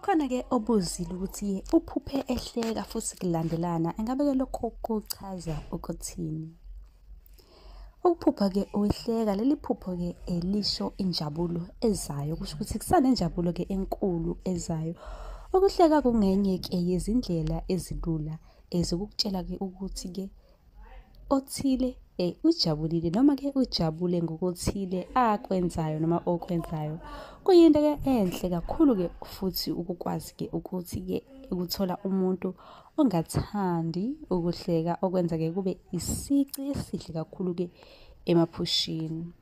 Kukhona-ke obuzile ukuthi-ke uphuphe ehleka futhi kulandelana, engabe-ke lokho kuchaza ukuthini? Ukuphupha-ke uhleka, leli phupho-ke lisho injabulo ezayo, kusho ukuthi kusanenjabulo-ke enkulu ezayo. Ukuhleka kungenye-ke yezindlela ezilula zokukutshela-ke ukuthi-ke othile ujabulile, noma-ke ujabule ngokuthile akwenzayo noma okwenzayo. Kuyinto-ke enhle kakhulu-ke futhi ukukwazi-ke ukuthi-ke ukuthola umuntu ongathandi ukuhleka, okwenza-ke kube isici esihle kakhulu-ke emaphushini.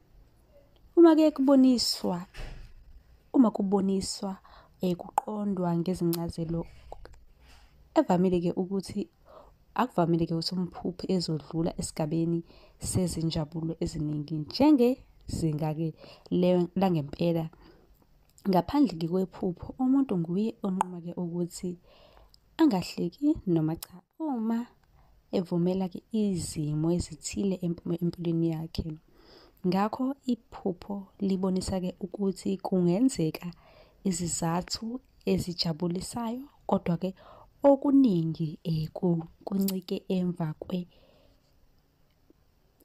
Uma-ke kuboniswa kuqondwa ngezincazelo evamile-ke ukuthi akuvamile-ke ukuthi umphuphi ezodlula esigabeni sezinjabulo eziningi njengezinga-ke langempela. Ngaphandle-ke kwephupho, umuntu nguye onquma-ke ukuthi angahleki noma cha, uma evumela-ke izimo ezithile empilweni yakhe. Ngakho iphupho libonisa-ke ukuthi kungenzeka izizathu ezijabulisayo, kodwa-ke okuningi kuncike emva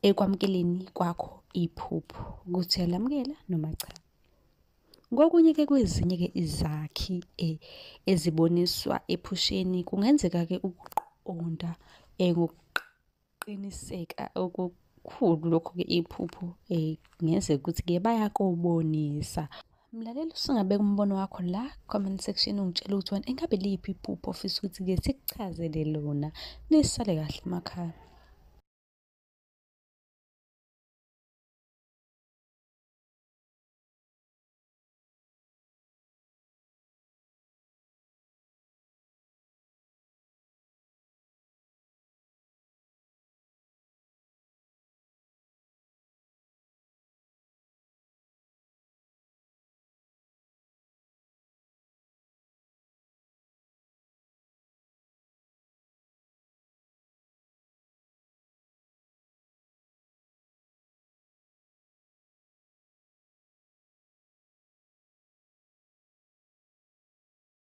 ekwamukeleni kwakho iphupho ukuthi uyalamukela noma cha. Ngokunye-ke kwezinye-ke izakhi eziboniswa ephusheni, kungenzeka-ke ukuqonda ngokuqiniseka okukhulu lokho-ke iphupho kungenzeka ukuthi-ke bayakubonisa. Mlaleli, usungabeka umbono wakho la comment section ungitshela ukuthi wena ingabe liphi iphupho ofisa ukuthi-ke sikuchazele lona. Nisale kahle emakhaya.